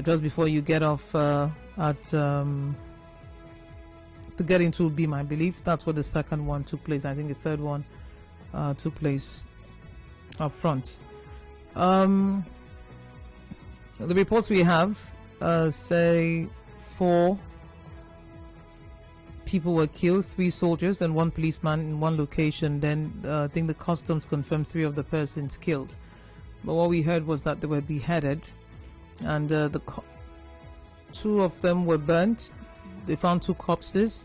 just before you get off at to get into Beam, I believe. That's where the second one took place. I think the third one took place up front. The reports we have say 4 people were killed, 3 soldiers and 1 policeman in one location. Then I think the customs confirmed 3 of the persons killed. But what we heard was that they were beheaded, and 2 of them were burnt. They found 2 corpses.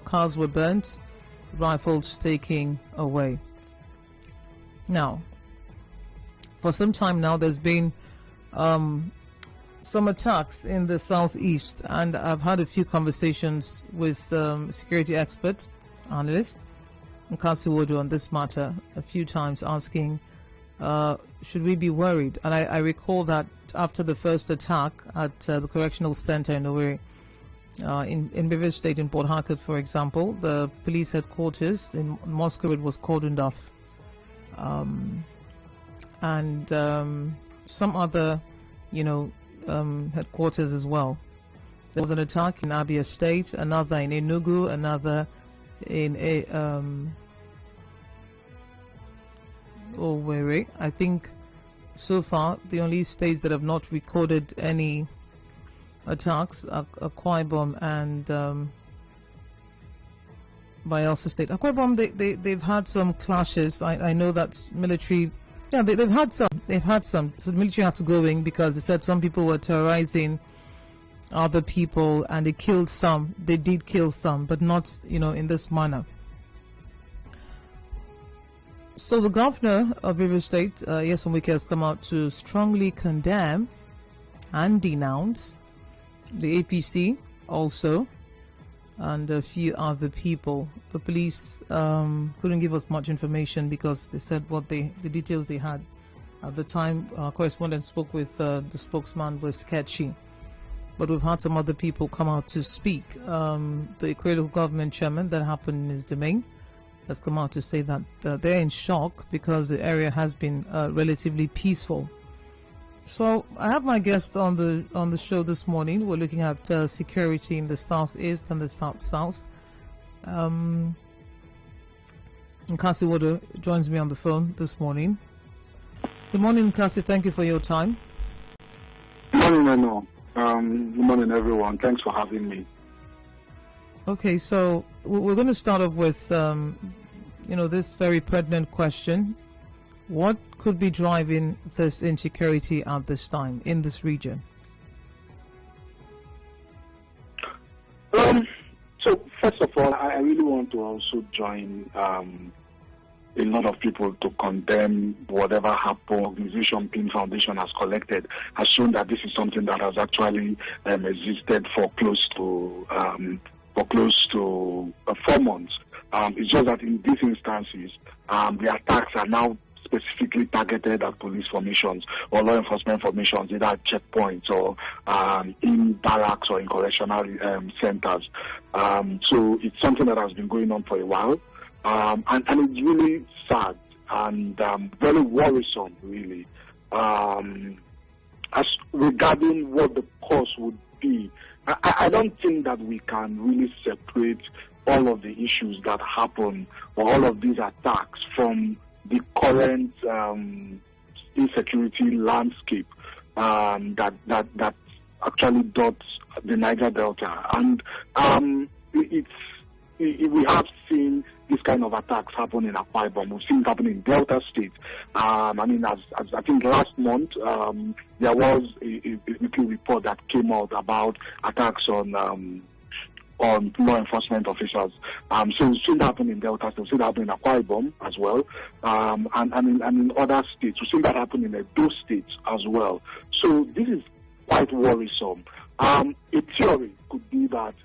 Cars were burnt, rifles taken away. Now, for some time now, there's been some attacks in the southeast, and I've had a few conversations with security expert, analyst, Nkasi Wodu on this matter a few times, asking, should we be worried? And I recall that after the first attack at the correctional center in Owerri, in River State, in Port Harcourt, for example, the police headquarters in Moscow was cordoned off, and some other, headquarters as well. There was an attack in Abia State, another in Enugu, another in Owerri. I think so far the only states that have not recorded any attacks are Akwa Ibom and Bayelsa State. Akwa Ibom, they've had some clashes. I know that military, they've had some. So the military had to go in because they said some people were terrorizing other people, and they killed some. They did kill some, but not in this manner. So the governor of River State, Nyesom Wike, has come out to strongly condemn and denounce the APC also, and a few other people. The police couldn't give us much information because they said the details they had at the time. Our correspondent spoke with the spokesman was sketchy, but we've had some other people come out to speak. The critical government chairman, that happened in his domain, has come out to say that they're in shock because the area has been relatively peaceful. So I have my guest on the show this morning. We're looking at security in the southeast and the south. Nkasi Wodu joins me on the phone this morning. Good morning, Nkasi. Thank you for your time. Good morning, Enoh. Good morning, everyone. Thanks for having me. Okay, so we're going to start off with this very pertinent question. What could be driving this insecurity at this time in this region? So first of all, I really want to also join a lot of people to condemn whatever happened. Organization Pin Foundation has collected has shown that this is something that has actually existed for close to 4 months. It's just that in these instances, the attacks are now specifically targeted at police formations or law enforcement formations, either at checkpoints or in barracks or in correctional centers. So it's something that has been going on for a while, and it's really sad and very worrisome, really. As regarding what the cause would be, I don't think that we can really separate all of the issues that happen or all of these attacks from the current insecurity landscape that actually dots the Niger Delta, and we have seen this kind of attacks happen in Akwa Ibom. We've seen it happen in Delta State. As I think last month there was a weekly report that came out about attacks on law enforcement officials. So we've seen that happen in Delta State, we've seen that happen in Akwa Ibom as well, and in other states. We've seen that happen in those states as well. So this is quite worrisome. A theory could be that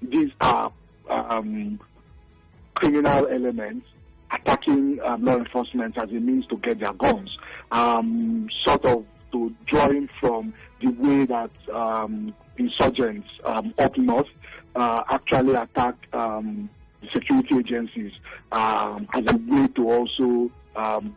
these are criminal elements attacking law enforcement as a means to get their guns, sort of to drawing from the way that insurgents up north actually attack the security agencies as a way to also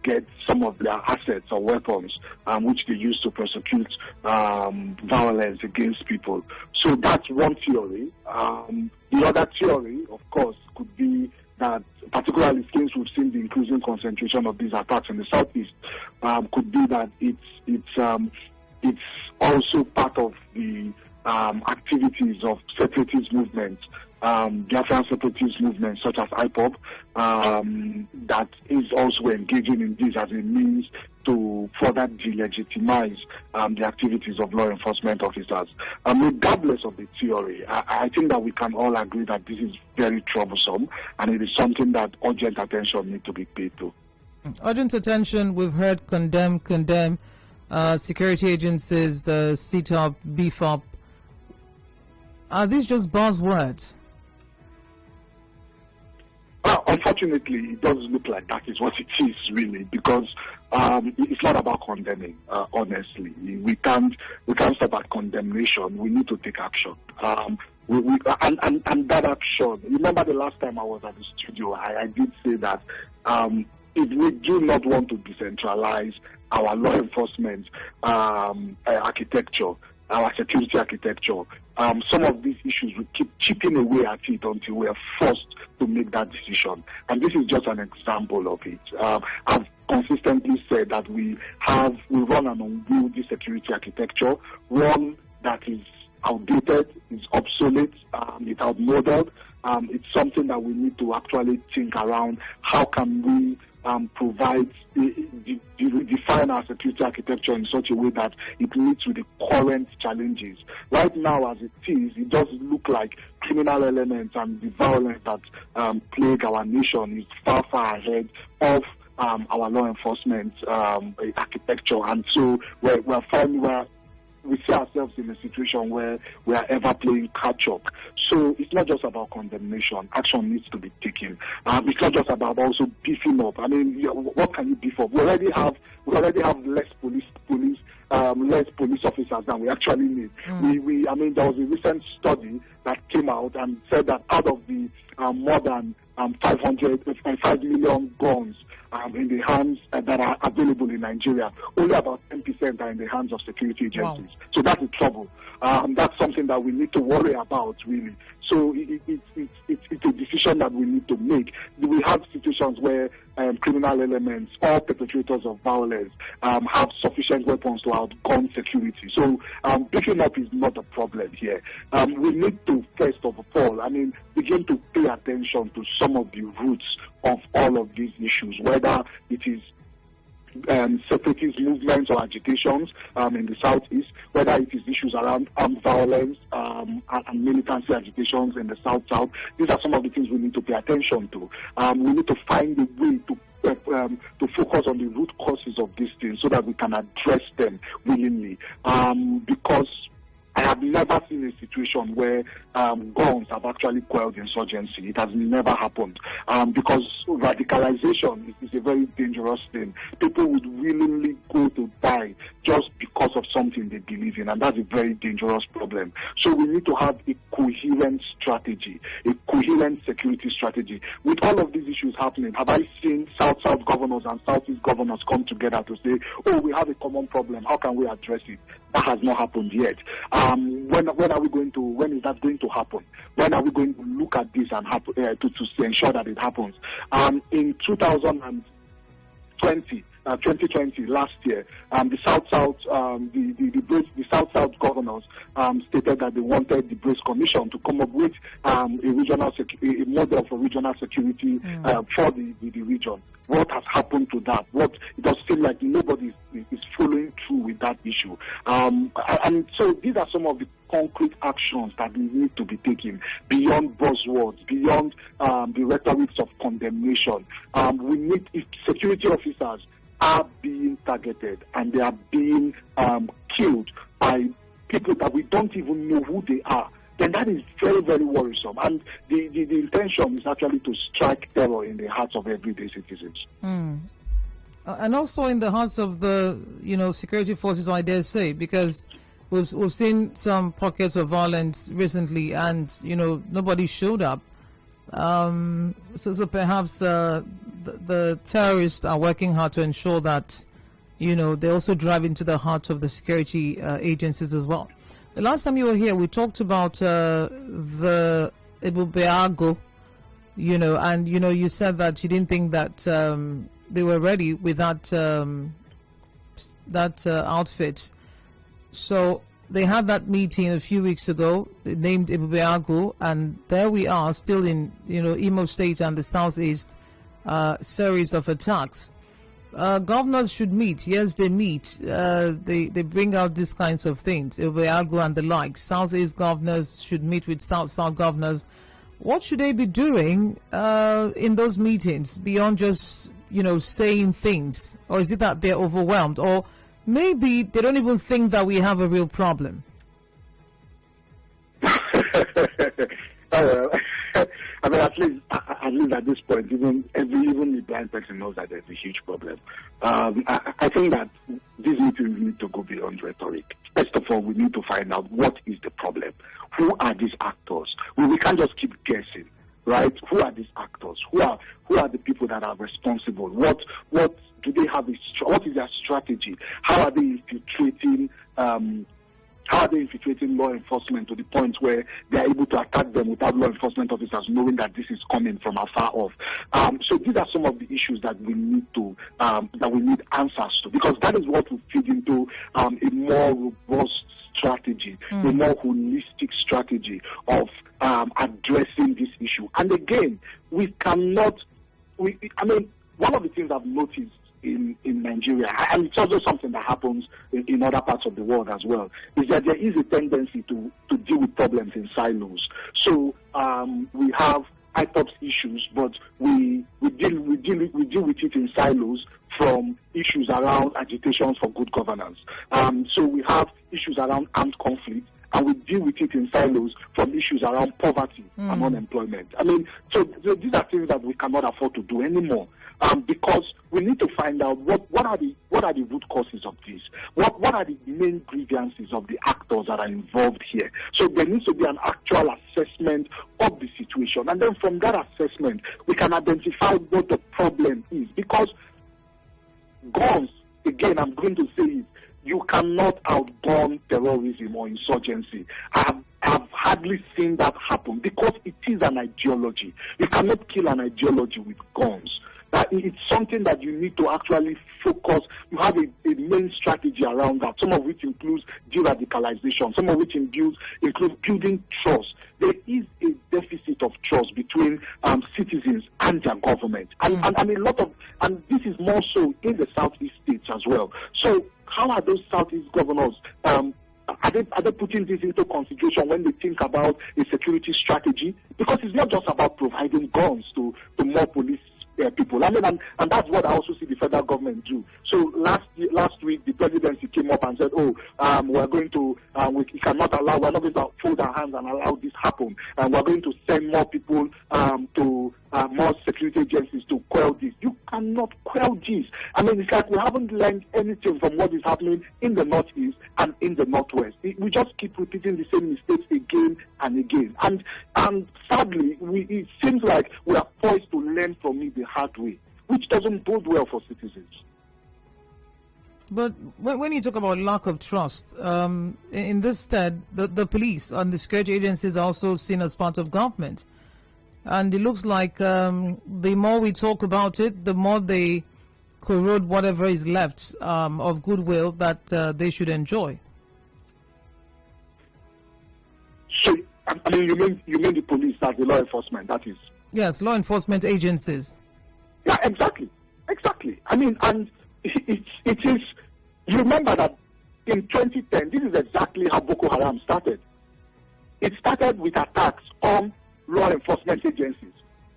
get some of their assets or weapons, which they use to prosecute violence against people. So that's one theory. The other theory, of course, could be that, particularly since we've seen the increasing concentration of these attacks in the southeast, could be that it's also part of the activities of separatist movements, Biafran separatist movements such as IPOB, that is also engaging in this as a means to further delegitimize the activities of law enforcement officers. Regardless of the theory, I think that we can all agree that this is very troublesome, and it is something that urgent attention needs to be paid to. Urgent attention, we've heard condemn, security agencies, sit up, beef up. Are these just buzzwords? Unfortunately, it does look like that is what it is, really, because it's not about condemning. Honestly, we can't stop at condemnation. We need to take action. And that action. Remember the last time I was at the studio, I did say that if we do not want to decentralize our law enforcement architecture, our security architecture, some of these issues will keep chipping away at it until we are forced to make that decision. And this is just an example of it. I've consistently said that we run an unwieldy security architecture, one that is outdated, is obsolete, it's outmoded. It's something that we need to actually think around. How can we provide, define our security architecture in such a way that it meets with the current challenges. Right now, as it is, it does look like criminal elements and the violence that plague our nation is far, far ahead of our law enforcement architecture. And so we're finding we see ourselves in a situation where we are ever playing catch up. So it's not just about condemnation. Action needs to be taken. It's not just about also beefing up. I mean, what can you beef up? We already have less police officers than we actually need. I mean, there was a recent study that came out and said that out of the more than 5 million guns in the hands that are available in Nigeria, only about 10% are in the hands of security agencies. Wow. So that's the trouble. That's something that we need to worry about, really. So it's a decision that we need to make. We have situations where criminal elements or perpetrators of violence have sufficient weapons to outgun security. So picking up is not a problem here. We need to, first of all, begin to pay attention to some of the roots of all of these issues, whether it is separatist movements or agitations in the southeast, whether it is issues around armed violence and militancy agitations in the south-south. These are some of the things we need to pay attention to. We need to find a way to focus on the root causes of these things so that we can address them willingly. Because I have never seen a situation where guns have actually quelled insurgency. It has never happened. Because radicalization is a very dangerous thing. People would willingly go to die just because of something they believe in, and that's a very dangerous problem. So we need to have a coherent strategy, a coherent security strategy. With all of these issues happening, have I seen South-South governors and Southeast governors come together to say, oh, we have a common problem, how can we address it? That has not happened yet. When is that going to happen? When are we going to look at this and to ensure that it happens? In 2020, last year, the South-South governors stated that they wanted the Brace Commission to come up with a model for regional security for the region. What has happened to that? It does seem like nobody is following through with that issue. And so these are some of the concrete actions that we need to be taken beyond buzzwords, beyond the rhetorics of condemnation. If security officers are being targeted and they are being killed by people that we don't even know who they are, then that is very, very worrisome. And the intention is actually to strike terror in the hearts of everyday citizens. And also in the hearts of the security forces, I dare say, because we've seen some pockets of violence recently, and nobody showed up. So perhaps the the terrorists are working hard to ensure that, they also drive into the heart of the security agencies as well. The last time you were here, we talked about the Ebubeago, and you said that you didn't think that they were ready with that outfit. So they had that meeting a few weeks ago, named Ebubeago, and there we are, still in Imo State and the Southeast, series of attacks. Governors should meet. Yes, they meet. They bring out these kinds of things. Ebubeago and the like. Southeast governors should meet with South governors. What should they be doing in those meetings beyond just saying things? Or is it that they're overwhelmed? Or maybe they don't even think that we have a real problem? I mean, at least at this point, even the blind person knows that there's a huge problem. I think that these meetings need to go beyond rhetoric. First of all, we need to find out what is the problem. Who are these actors? We can't just keep guessing, right? Who are these actors? Who are the people that are responsible? What do they have? What is their strategy? How are they infiltrating? How are they infiltrating law enforcement to the point where they are able to attack them without law enforcement officers knowing that this is coming from afar off? So these are some of the issues that we need answers to, because that is what will feed into a more robust strategy, a more holistic strategy of addressing this issue. And again, one of the things I've noticed in Nigeria, and it's also something that happens in other parts of the world as well, is that there is a tendency to deal with problems in silos. So we have IPOPS issues, but we deal with it in silos from issues around agitations for good governance. So we have issues around armed conflict, and we deal with it in silos from issues around poverty and unemployment. I mean, so these are things that we cannot afford to do anymore. Because we need to find out what are the root causes of this. What are the main grievances of the actors that are involved here? So there needs to be an actual assessment of the situation, and then from that assessment, we can identify what the problem is. Because guns, again, I'm going to say it, you cannot outgun terrorism or insurgency. I've hardly seen that happen because it is an ideology. You cannot kill an ideology with guns. It's something that you need to actually focus. You have a main strategy around that, some of which includes de-radicalization, some of which includes building trust. There is a deficit of trust between citizens and their government, and this is more so in the Southeast states as well. So how are those Southeast governors? Are they putting this into consideration when they think about a security strategy? Because it's not just about providing guns to more police people. I mean, and that's what I also see the federal government do. So last week, the presidency came up and said, we're not going to fold our hands and allow this happen. And we're going to send more people to more security agencies to quell this. You cannot quell this. I mean, it's like we haven't learned anything from what is happening in the Northeast and in the Northwest. We just keep repeating the same mistakes again and again. And sadly, it seems like we are poised to learn from it the hard way, which doesn't bode well for citizens. But when you talk about lack of trust, in this stead, the police and the security agencies are also seen as part of government. And it looks like the more we talk about it, the more they corrode whatever is left of goodwill that they should enjoy. So, I mean, you mean the police as the law enforcement, that is? Yes, law enforcement agencies. Yeah, exactly. I mean, and it is, you remember that in 2010, this is exactly how Boko Haram started. It started with attacks on law enforcement agencies,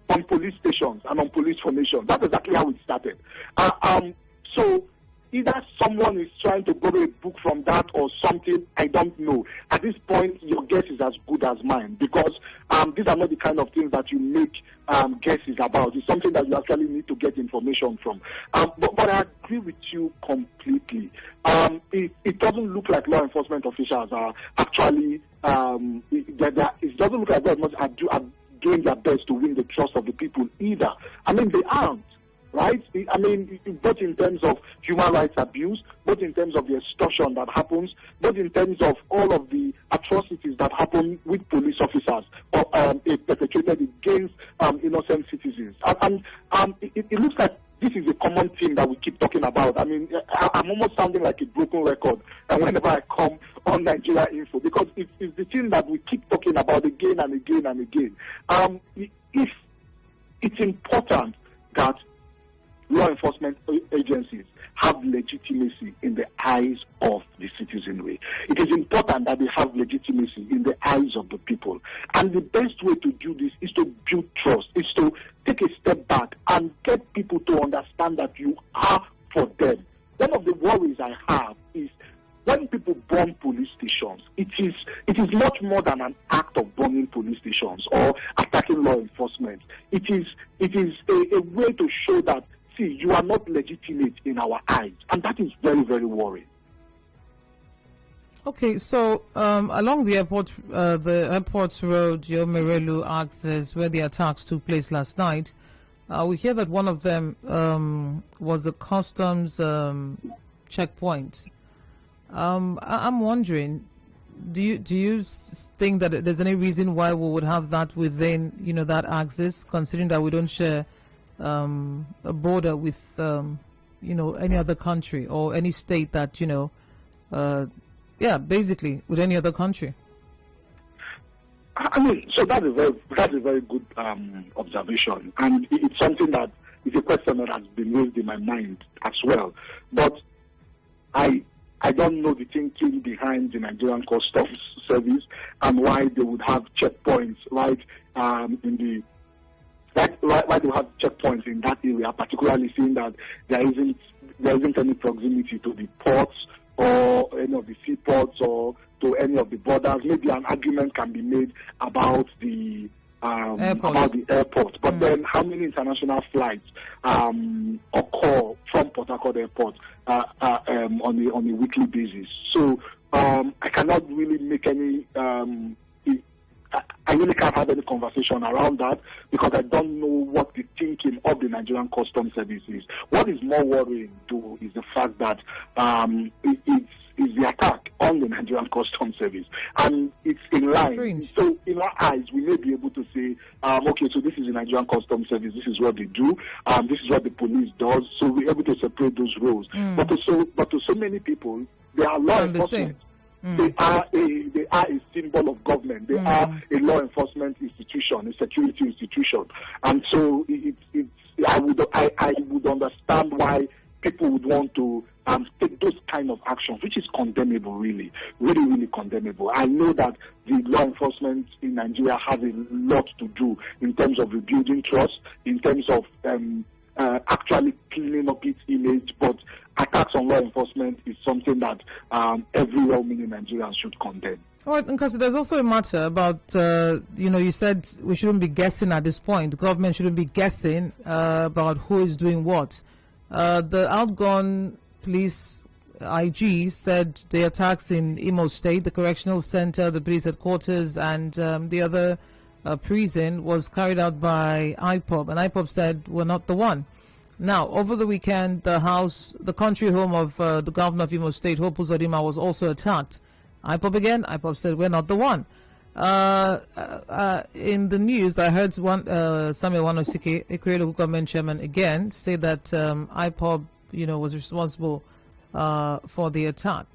on police stations and on police formations. That's exactly how it started. So either someone is trying to borrow a book from that or something, I don't know. At this point, your guess is as good as mine, because these are not the kind of things that you make guesses about. It's something that you actually need to get information from. But I agree with you completely. It doesn't look like law enforcement officials are actually, it doesn't look like they are doing their best to win the trust of the people either. I mean, they aren't. right? I mean, both in terms of human rights abuse, both in terms of the extortion that happens, both in terms of all of the atrocities that happen with police officers or perpetrated against innocent citizens. And it looks like this is a common theme that we keep talking about. I mean, I'm almost sounding like a broken record whenever I come on Nigeria Info, because it's the thing that we keep talking about again and again and again. If it's important that law enforcement agencies have legitimacy in the eyes of the citizenry. It is important that they have legitimacy in the eyes of the people. And the best way to do this is to build trust, is to take a step back and get people to understand that you are for them. One of the worries I have is when people burn police stations, it is much more than an act of burning police stations or attacking law enforcement. It is a way to show that, see, you are not legitimate in our eyes, and that is very, very worrying. Okay, so along the airport road, Yomerelu access, where the attacks took place last night, we hear that one of them was a customs checkpoint. I'm wondering, do you think that there's any reason why we would have that within, that axis, considering that we don't share a border with, any other country or any state that, basically with any other country? I mean, so that's a very good observation, and it's something that is a question that has been raised in my mind as well. But I don't know the thinking behind the Nigerian Customs Service and why they would have checkpoints why they have checkpoints in that area, particularly seeing that there isn't any proximity to the ports or any of the seaports or to any of the borders. Maybe an argument can be made about the airport. But then how many international flights occur from Port Harcourt Airport on a weekly basis? So I cannot really make any I really can't have any conversation around that, because I don't know what the thinking of the Nigerian Customs Service is. What is more worrying, though, is the fact that it's the attack on the Nigerian Customs Service, and it's in line. Strange. So in our eyes, we may be able to say, okay, so this is the Nigerian Customs Service, this is what they do, this is what the police does, so we're able to separate those roles. But to so many people, they are law enforcement. They are a symbol of government. They are a law enforcement institution, a security institution, and so I would understand why people would want to take those kind of actions, which is condemnable, really, really, really condemnable. I know that the law enforcement in Nigeria has a lot to do in terms of rebuilding trust, in terms of actually cleaning up its image, but attacks on law enforcement is something that every well-meaning Nigerian should condemn. All right, Nkasi, there's also a matter about, you said we shouldn't be guessing at this point. The government shouldn't be guessing about who is doing what. The outgone police IG said the attacks in Imo State, the correctional center, the police headquarters, and the other prison was carried out by IPOB, and IPOB said we're not the one. Now, over the weekend, the country home of the governor of Imo State, Hope Uzodimma, was also attacked. IPOB again, IPOB said we're not the one. In the news, I heard Samuel Wanosike, Equerry local government chairman, again say that IPOB, was responsible for the attack.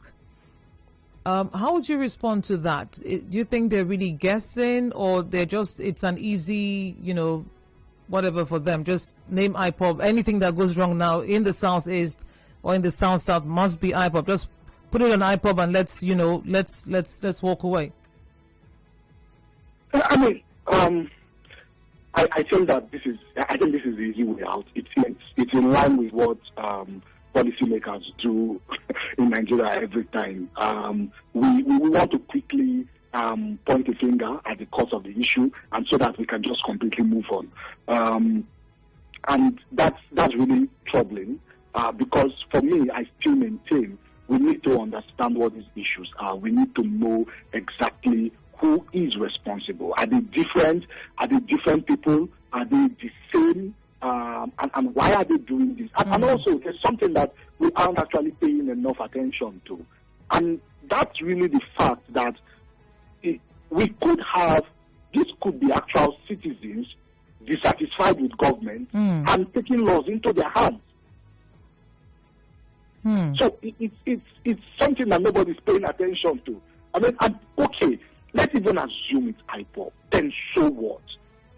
How would you respond to that? Do you think they're really guessing, or it's an easy, whatever for them? Just name IPOB. Anything that goes wrong now in the Southeast or in the South must be IPOB. Just put it on IPOB and let's walk away. I mean, I think that this is the easy way out. It's in line with what policymakers do in Nigeria every time. We want to quickly point a finger at the cause of the issue, and so that we can just completely move on. And that's really troubling, because for me, I still maintain we need to understand what these issues are. We need to know exactly who is responsible. Are they different? Are they different people? Are they the same and why are they doing this? And also, there's something that we aren't actually paying enough attention to. And that's really the fact that we could have, this could be actual citizens dissatisfied with government and taking laws into their hands. So it's something that nobody's paying attention to. I mean, okay, let's even assume it's IPOB. Then so what?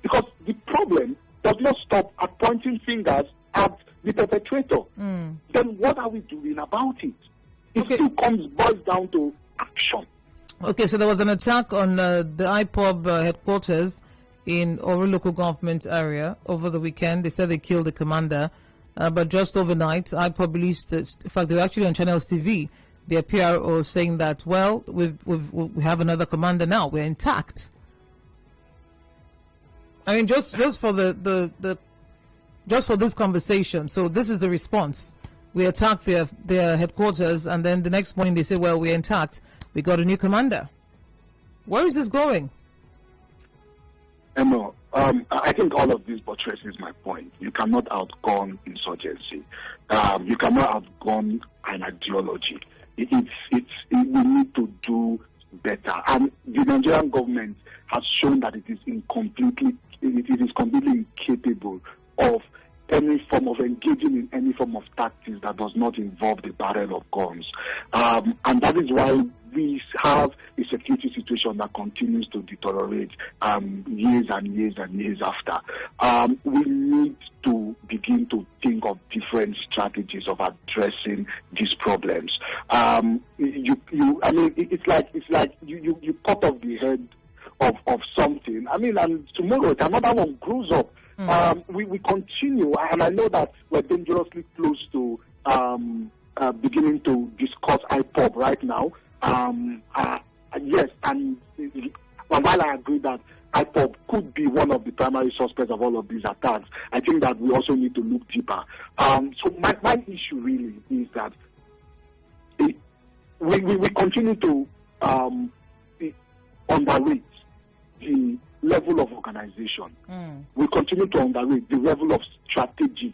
Because the problem does not stop at pointing fingers at the perpetrator. Then what are we doing about it? It still boils down to action. Okay, so there was an attack on the IPOB headquarters in Oru local government area over the weekend. They said they killed the commander, but just overnight, IPOB released, in fact, they were actually on Channel TV, their PRO saying that, well, we have another commander now, we're intact. I mean, just for just for this conversation. So this is the response. We attacked their headquarters, and then the next morning they say, well, we're intact. We got a new commander. Where is this going? No, I think all of this buttresses my point. You cannot outgun insurgency. You cannot outgun an ideology. We need to do better. And the Nigerian government has shown that it is completely incapable of any form of engaging in any form of tactics that does not involve the barrel of guns. And that is why we have a security situation that continues to deteriorate years and years and years after. We need to begin to think of different strategies of addressing these problems. I mean, it's like you cut off the head of something. I mean, and tomorrow another one grows up. We continue, and I know that we're dangerously close to beginning to discuss IPOB right now. Yes, and while I agree that IPOB could be one of the primary suspects of all of these attacks, I think that we also need to look deeper. So my issue really is that we continue to underrate the level of organization. We continue to underrate the level of strategy.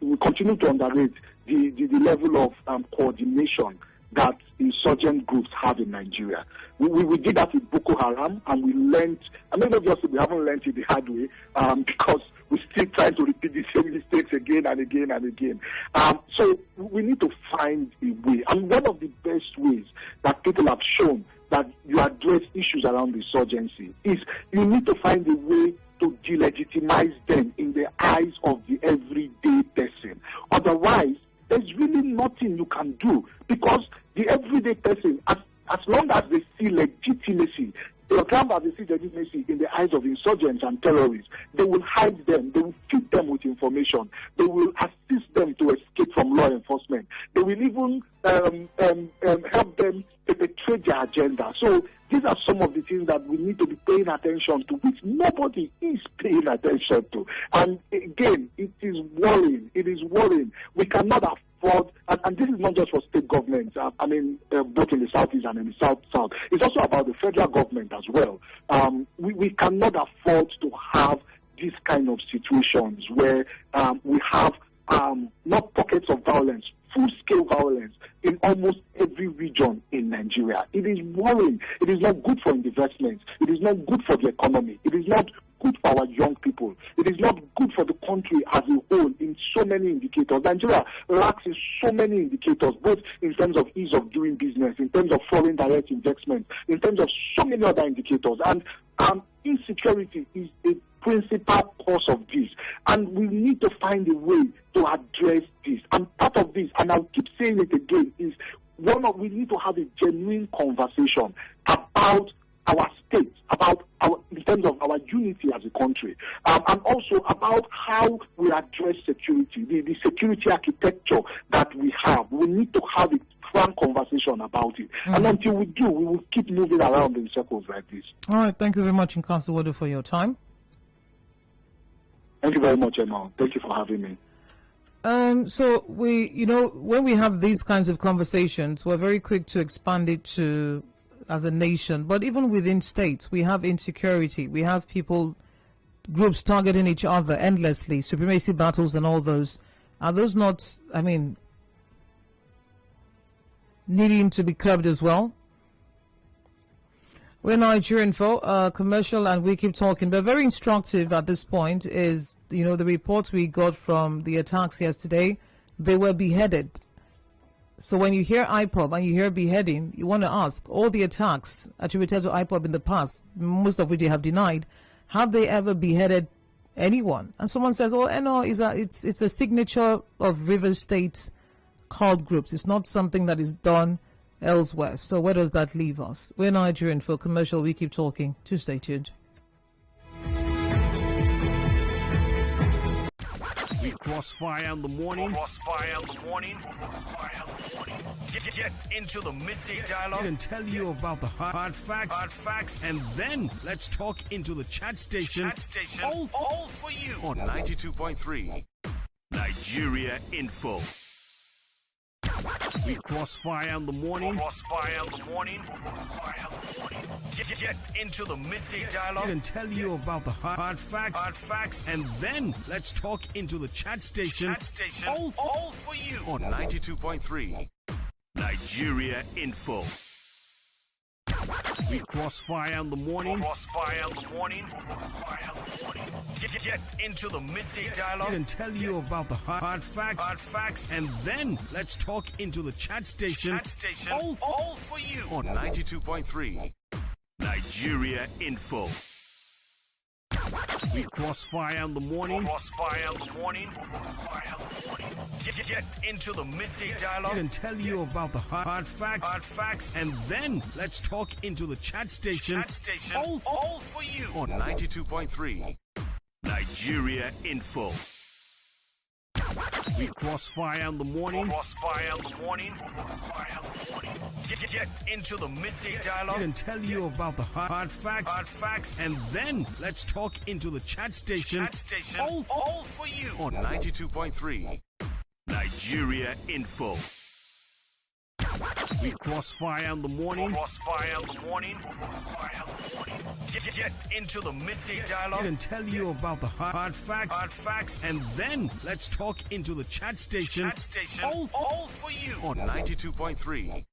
We continue to underrate the level of coordination that insurgent groups have in Nigeria. We did that with Boko Haram, and we learned, I mean, obviously we haven't learned it the hard way, because we're still trying to repeat the same mistakes again and again and again. So we need to find a way. And one of the best ways that people have shown that you address issues around insurgency is you need to find a way to delegitimize them in the eyes of the everyday person. Otherwise, there's really nothing you can do, because the everyday person, as long as they see legitimacy, as long as they see legitimacy in the eyes of insurgents and terrorists, they will hide them, they will feed them with information, they will assist them to escape from law enforcement, they will even help them perpetrate their agenda. So these are some of the things that we need to be paying attention to, which nobody is paying attention to. And again, it is worrying. It is worrying. We cannot afford, and this is not just for state governments, I mean, both in the Southeast and in the South. It's also about the federal government as well. We cannot afford to have these kind of situations where we have not pockets of violence, full-scale violence in almost every region in Nigeria. It is worrying. It is not good for investments. It is not good for the economy. It is not good for our young people. It is not good for the country as a whole in so many indicators. Nigeria lacks in so many indicators, both in terms of ease of doing business, in terms of foreign direct investment, in terms of so many other indicators. And insecurity is a principal cause of this. And we need to find a way to address this. And part of this, and I'll keep saying it again, is we need to have a genuine conversation about our state, in terms of our unity as a country, and also about how we address security, the security architecture that we have. We need to have a frank conversation about it. And until we do, we will keep moving around in circles like this. All right. Thank you very much, Nkasi Wodu, for your time. Thank you very much, Enoh. Thank you for having me. So when we have these kinds of conversations, we're very quick to expand it to as a nation. But even within states, we have insecurity. We have people groups targeting each other endlessly, supremacy battles and all those, are those not, I mean, needing to be curbed as well? We're Nigerian for commercial, and we keep talking, but very instructive at this point is, the report we got from the attacks yesterday. They were beheaded. So when you hear IPOB and you hear beheading, you want to ask, all the attacks attributed to IPOB in the past, most of which they have denied, have they ever beheaded anyone? And someone says, oh, Enoh, it's a signature of River State cult groups. It's not something that is done elsewhere. So where does that leave us? We're Nigerian for commercial. We keep talking. To stay tuned. We crossfire in the morning. Crossfire in the morning. Get into the midday dialogue and tell you about the hard facts, and then let's talk into the chat station. All for you on 92.3 Nigeria Info. We crossfire in the morning. Crossfire in the morning. Get into the midday dialogue and tell you about the hard facts, and then let's talk into the chat station. All for you on 92.3 Nigeria Info. We crossfire in the morning. Crossfire in the morning. Get into the midday dialogue and tell you about the hard facts, and then let's talk into the chat station. All for you on 92.3 Nigeria Info. We crossfire in the morning. Crossfire in the morning. Get into the midday dialogue and tell you about the hard facts, and then let's talk into the chat station. All for you on 92.3 Nigeria Info. We crossfire in the morning. Crossfire in the morning. Get into the midday dialogue and tell you about the hard facts, and then let's talk into the chat station. All for you on 92.3 Nigeria Info. We crossfire in the morning. Crossfire in the morning. Get into the midday dialogue and tell you about the hard facts, and then let's talk into the chat station. All for you on 92.3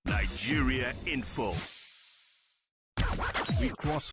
Nigeria Info. We cross.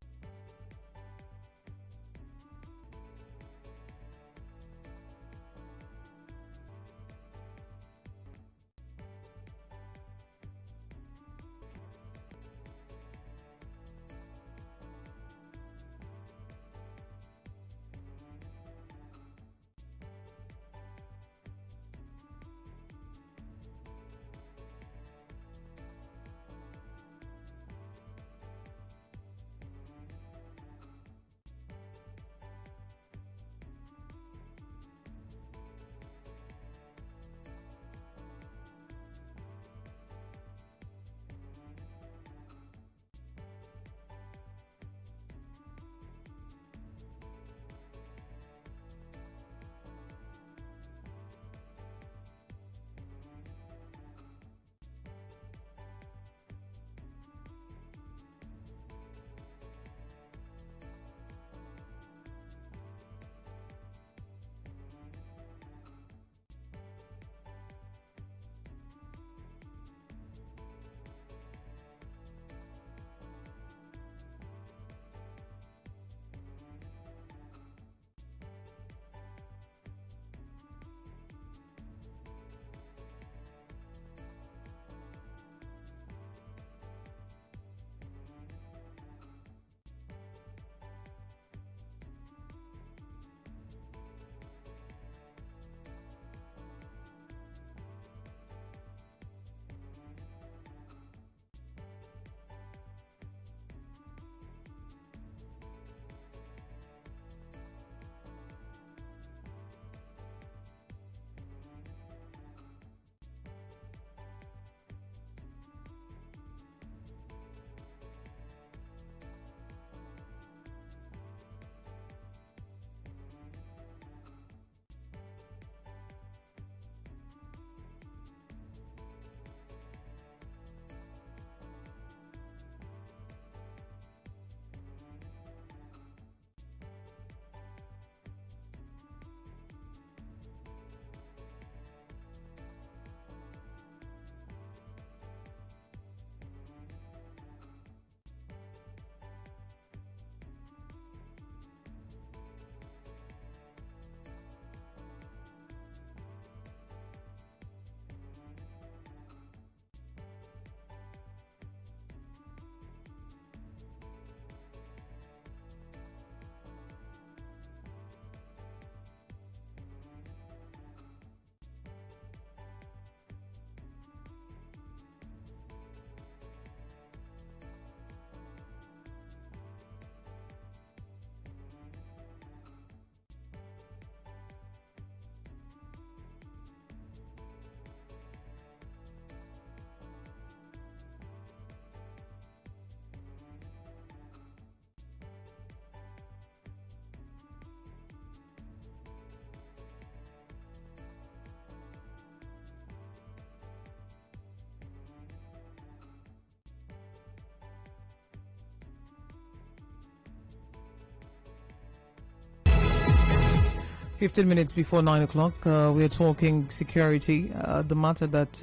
15 minutes before 9 o'clock, we are talking security, the matter that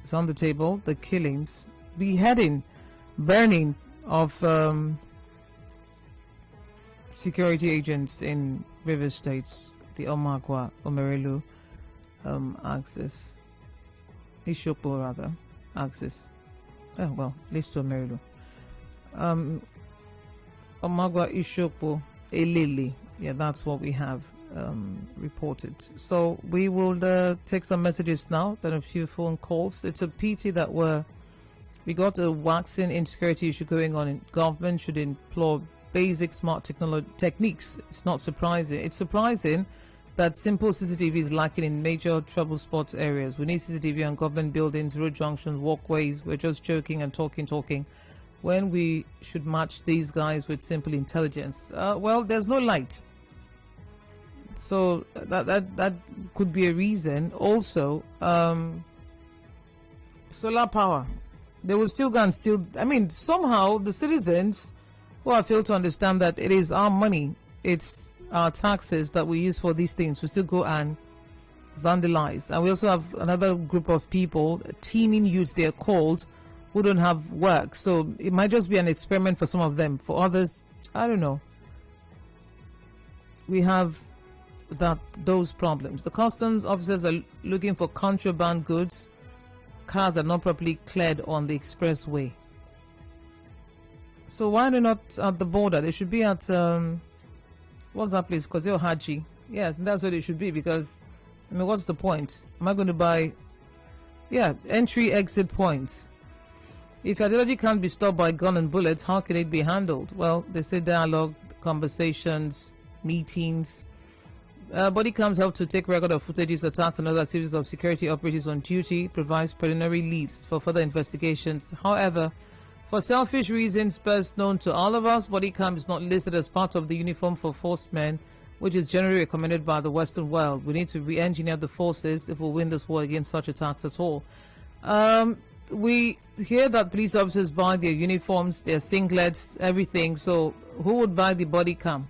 is on the table, the killings, beheading, burning of security agents in Rivers States, the Omagwa, Omerelu axis, Ishopo rather, axis. Oh, well, at least to Omerelu. Omagwa, Ishopo, Elili. Yeah, that's what we have reported. So we will take some messages now, then a few phone calls. It's a pity that we got a waxing insecurity issue going on in government should employ basic smart techniques. It's not surprising. It's surprising that simple CCTV is lacking in major trouble spots areas. We need CCTV on government buildings, road junctions, walkways. We're just joking and talking when we should match these guys with simple intelligence. Well, there's no light. So that could be a reason. Also, solar power. They will still go and steal. I mean, somehow the citizens who have failed to understand that it is our money, it's our taxes that we use for these things, will still go and vandalize. And we also have another group of people, teeming youths they are called, who don't have work. So it might just be an experiment for some of them. For others, I don't know. We have those problems. The customs officers are looking for contraband goods. Cars are not properly cleared on the expressway. So why are they not at the border? They should be at what's that place? Kozeo Haji. Yeah, that's where they should be, because I mean, what's the point? Am I going to buy entry exit points? If ideology can't be stopped by gun and bullets, how can it be handled? Well, they say dialogue, conversations, meetings. Body cams help to take record of footages, attacks, and other activities of security operatives on duty, provides preliminary leads for further investigations. However, for selfish reasons best known to all of us, body cam is not listed as part of the uniform for force men, which is generally recommended by the Western world. We need to re-engineer the forces if we win this war against such attacks at all. We hear that police officers buy their uniforms, their singlets, everything. So who would buy the body cam?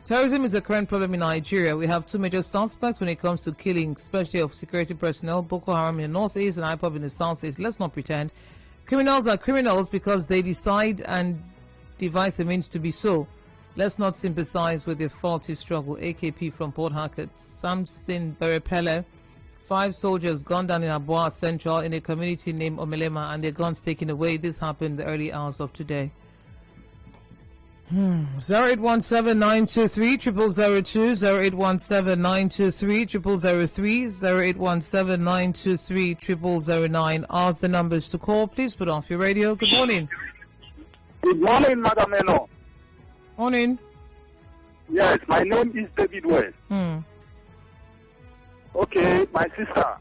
Terrorism is a current problem in Nigeria. We have two major suspects when it comes to killing, especially of security personnel, Boko Haram in the northeast and IPOB in the southeast. Let's not pretend. Criminals are criminals because they decide and devise a means to be so. Let's not sympathize with their faulty struggle. AKP from Port Harcourt. Samson Berepele. 5 soldiers gunned down in Aboa Central in a community named Omelema and their guns taken away. This happened in the early hours of today. 0817-923-0002, 0817-923-0003, 0817-923-0009 are the numbers to call. Please put off your radio. Good morning. Good morning, Madam Enoh. Morning. Yes, my name is David West. Okay, my sister.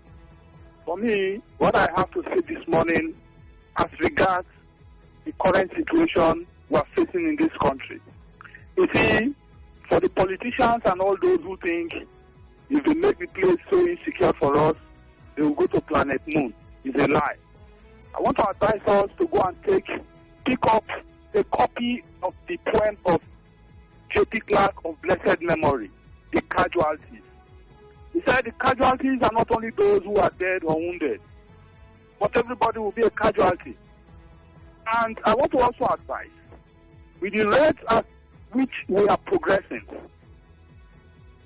For me, what I have to say this morning as regards the current situation we are facing in this country. You see, for the politicians and all those who think if they make the place so insecure for us, they will go to planet Moon, is a lie. I want to advise us to go and pick up a copy of the poem of J.P. Clark of blessed memory, The Casualties. He said the casualties are not only those who are dead or wounded, but everybody will be a casualty. And I want to also advise, with the rate at which we are progressing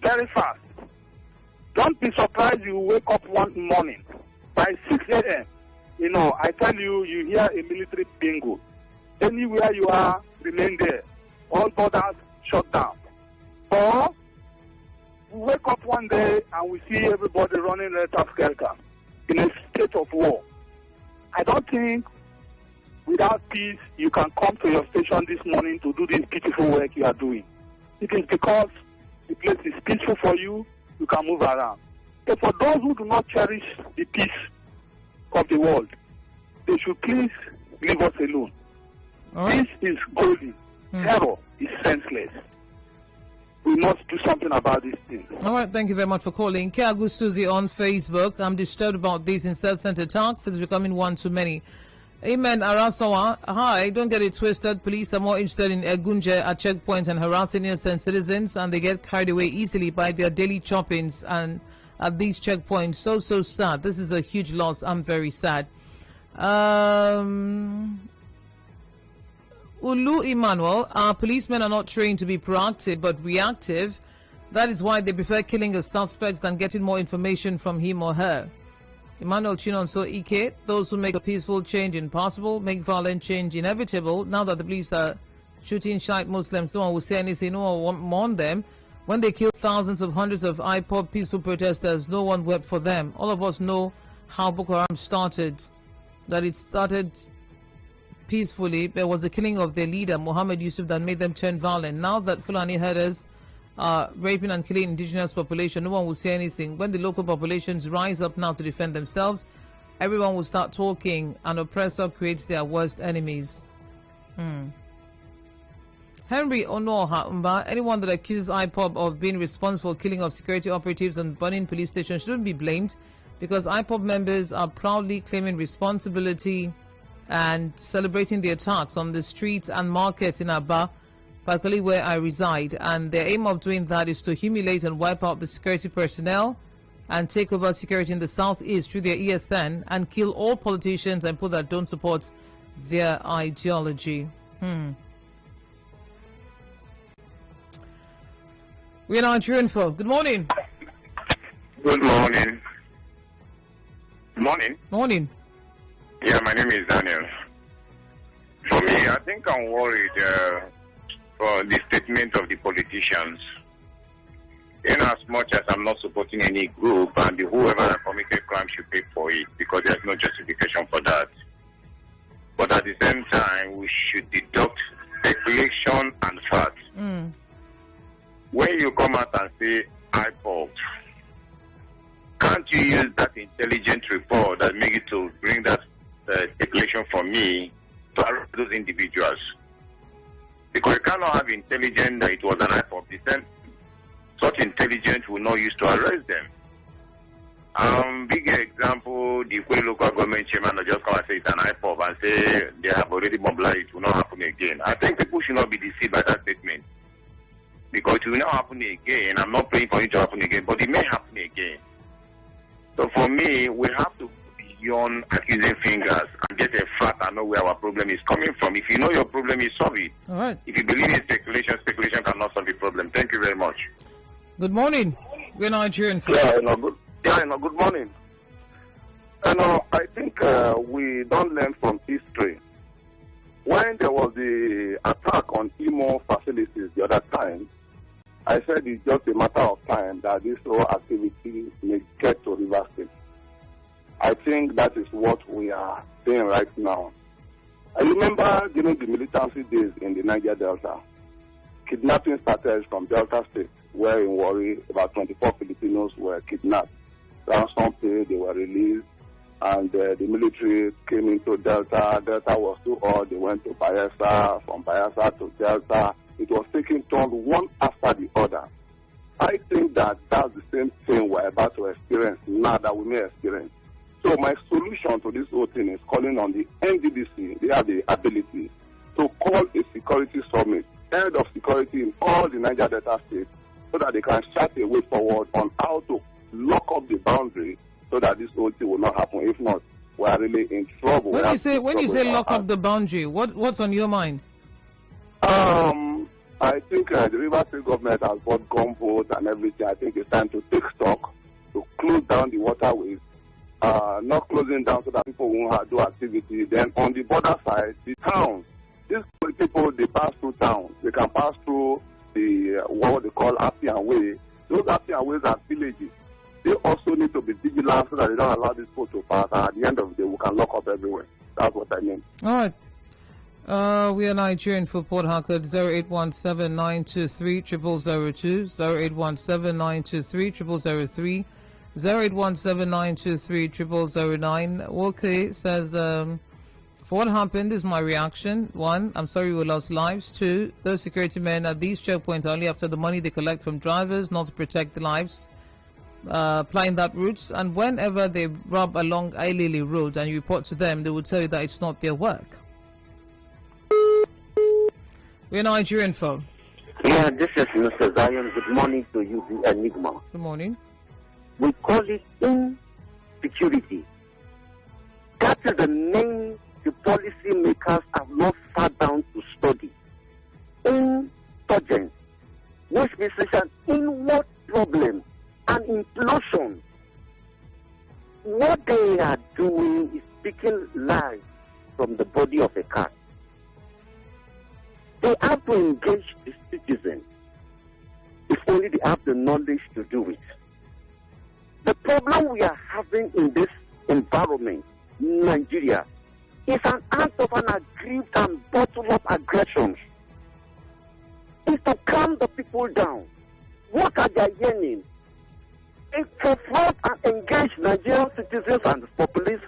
very fast, don't be surprised you wake up one morning by 6 a.m. I tell you, you hear a military bingo. Anywhere you are, remain there. All borders shut down. Or we wake up one day and we see everybody running skelter in a state of war. I don't think without peace, you can come to your station this morning to do this beautiful work you are doing. It is because the place is peaceful for you, you can move around. But for those who do not cherish the peace of the world, they should please leave us alone. Right. This is golden. Terror is senseless. We must do something about this thing. All right, thank you very much for calling. Kiagu Susie on Facebook. I'm disturbed about these incessant attacks. It's becoming one too many. Amen, Arasawa. Hi, don't get it twisted. Police are more interested in Egunje at checkpoints and harassing innocent citizens, and they get carried away easily by their daily choppings and at these checkpoints. So sad. This is a huge loss. I'm very sad. Ulu Emmanuel, our policemen are not trained to be proactive but reactive. That is why they prefer killing a suspect than getting more information from him or her. Emmanuel Chinonso Ike, those who make a peaceful change impossible, make violent change inevitable. Now that the police are shooting Shiite Muslims, no one will say anything, no one will mourn them. When they killed thousands of hundreds of IPOB peaceful protesters, no one wept for them. All of us know how Boko Haram started, that it started peacefully. There was the killing of their leader, Muhammad Yusuf, that made them turn violent. Now that Fulani herders are raping and killing indigenous population, no one will say anything. When the local populations rise up now to defend themselves, everyone will start talking. An oppressor creates their worst enemies. Henry Onoha Umba, anyone that accuses IPOB of being responsible for killing of security operatives and burning police stations shouldn't be blamed, because IPOB members are proudly claiming responsibility and celebrating the attacks on the streets and markets in Aba, particularly where I reside, and the aim of doing that is to humiliate and wipe out the security personnel and take over security in the southeast through their ESN and kill all politicians and people that don't support their ideology. We are Nigerian folk. Good morning. Good morning. Morning. Morning. Yeah, my name is Daniel. For me, I think I'm worried for the statement of the politicians. In as much as I'm not supporting any group, and whoever committed crime should pay for it, because there's no justification for that. But at the same time, we should deduct speculation and facts. When you come out and say IPOB, can't you use that intelligent report that make it to bring that speculation for me to arrest those individuals? Because you cannot have intelligence that it was an IPOB. Such intelligence will not use to arrest them. Big example, the Ikwe local government chairman will just come and say it's an IPOB and say they have already mobilized, it will not happen again. I think people should not be deceived by that statement. Because it will not happen again. I'm not praying for it to happen again, but it may happen again. So for me, we have to go beyond accusing fingers and get a fact and know where our problem is coming from. If you know your problem, you solve it. All right. If you believe in speculation, speculation cannot solve the problem. Thank you very much. Good morning. We're Nigerian folk. Good morning. I think we don't learn from history. When there was the attack on Imo facilities the other time, I said it's just a matter of time that this whole activity may get to River State. I think that is what we are saying right now. I remember during the militancy days in the Niger Delta, kidnapping started from Delta State, where in Warri about 24 Filipinos were kidnapped. Ransom paid, they were released, and the military came into Delta. Delta was too old, they went to Bayelsa, from Bayelsa to Delta. It was taking turns one after the other. I think that that's the same thing we're about to experience now that we may experience. So my solution to this whole thing is calling on the NDDC. They have the ability to call a security summit, head of security in all the Niger Delta states, so that they can chart a way forward on how to lock up the boundary so that this whole thing will not happen. If not, we are really in trouble. When you say lock up the boundary, what's on your mind? I think the River State government has bought gunboats and everything. I think it's time to take stock, to close down the waterways, not closing down so that people won't do activity. Then on the border side, the towns, these people, they pass through towns. They can pass through the, what they call Appian Way. Those Appian Ways are villages. They also need to be vigilant so that they don't allow these people to pass. And at the end of the day, we can lock up everywhere. That's what I mean. All right. We are Nigerian for Port Harcourt. 0817-923-0002, 0817-923-0003, 0817-923-0009. Okay, says, for what happened, this is my reaction. 1, I'm sorry we lost lives. 2, those security men at these checkpoints only after the money they collect from drivers, not to protect the lives. applying that route, and whenever they rub along Ailili Road and you report to them, they will tell you that it's not their work. We're Nigerian phone. Yeah, this is Mr. Zion. Good morning to you, the Enigma. Good morning. We call it insecurity. That is the name the policy makers have not sat down to study. Insurgents, which means an inward problem, an implosion. What they are doing is speaking lies from the body of a cat. They have to engage the citizens if only they have the knowledge to do it. The problem we are having in this environment, in Nigeria, is an act of an aggrieved and bottled-up aggression. It's to calm the people down. What are they yearning? It's to confront and engage Nigerian citizens and the police.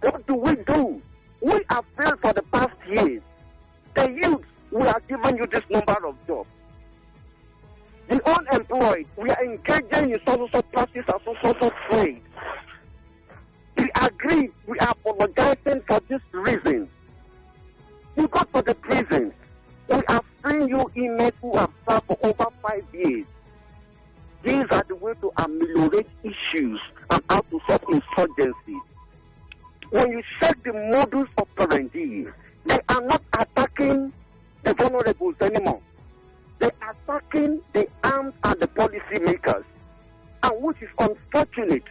What do we do? We have failed for the past years. The youth, we are giving you this number of jobs. The unemployed, we are engaging in social practice and social trade. We agree, we are apologizing for this reason. You go to the prisons. We are freeing you inmates who have served for over 5 years. These are the way to ameliorate issues and how to solve insurgency. When you check the modus operandi, they are not attacking the vulnerables anymore. They are attacking the armed and the policy makers, and which is unfortunate.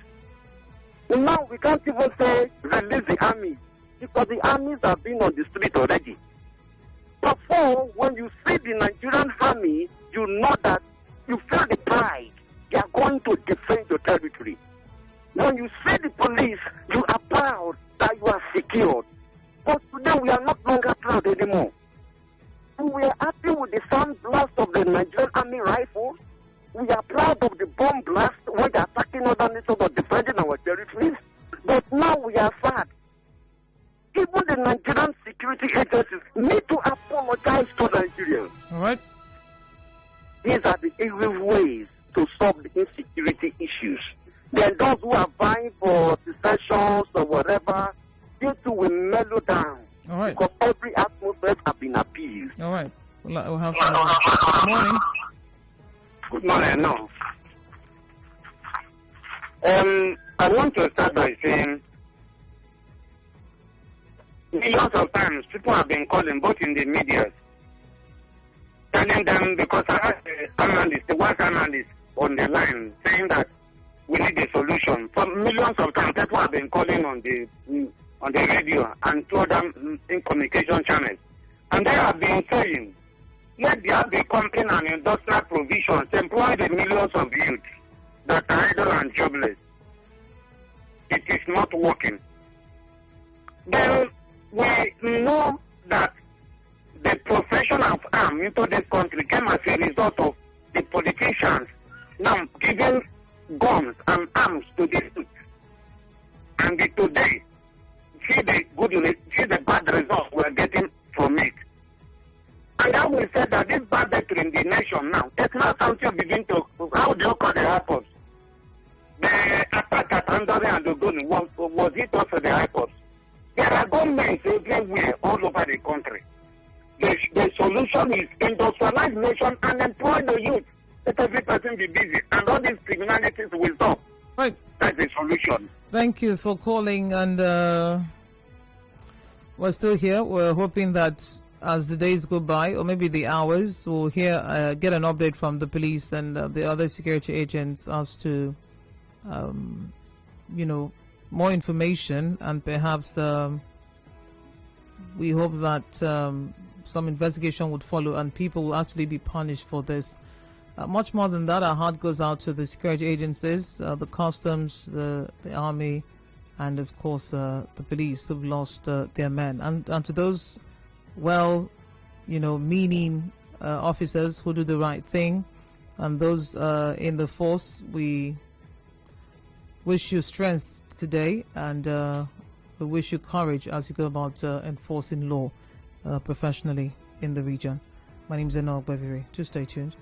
Now we can't even say release the army, because the armies have been on the street already. Before, when you see the Nigerian army, you know that you feel the pride. They are going to defend your territory. When you see the police, you are proud that you are secured. But today we are not longer proud anymore. And we are happy with the sound blast of the Nigerian army rifles. We are proud of the bomb blast when they are attacking other nations or defending our territories. But now we are sad. Even the Nigerian security agencies need to apologize to Nigerians. All right. These are the easy ways to solve the insecurity issues. Then those who are vying for secessions or whatever, they too will mellow down. All right. Because every atmosphere has been appeased. All right. We'll have some. Good morning. Good morning. No. I want to start by saying millions of times people have been calling, both in the media, telling them, because I had the white analyst on the line saying that we need a solution. For millions of times, people have been calling on the radio and to other communication channels, and they have been saying, let there be company and industrial provisions to employ the millions of youth that are idle and jobless. It is not working. Then we know that the profession of arms into this country came as a result of the politicians now giving guns and arms to the youth. And today, see the bad results we're getting from it. And now we said that this banditry in the nation now, it's not something begin to, how do you call the airports? The attack at Andore and Ogoni was it also the airports? There are governments everywhere all over the country. The solution is industrialize nation and employ the youth. Let every person be busy and all these criminalities will stop. Right. That's the solution. Thank you for calling, and we're still here. We're hoping that as the days go by, or maybe the hours, we'll get an update from the police and the other security agents as to, more information, and perhaps we hope that some investigation would follow and people will actually be punished for this. Much more than that, our heart goes out to the security agencies, the customs, the army, and of course the police who've lost their men, and to those meaning officers who do the right thing, and those in the force, we wish you strength today, and we wish you courage as you go about enforcing law professionally in the region. My name is Enoh Enigma. Do stay tuned.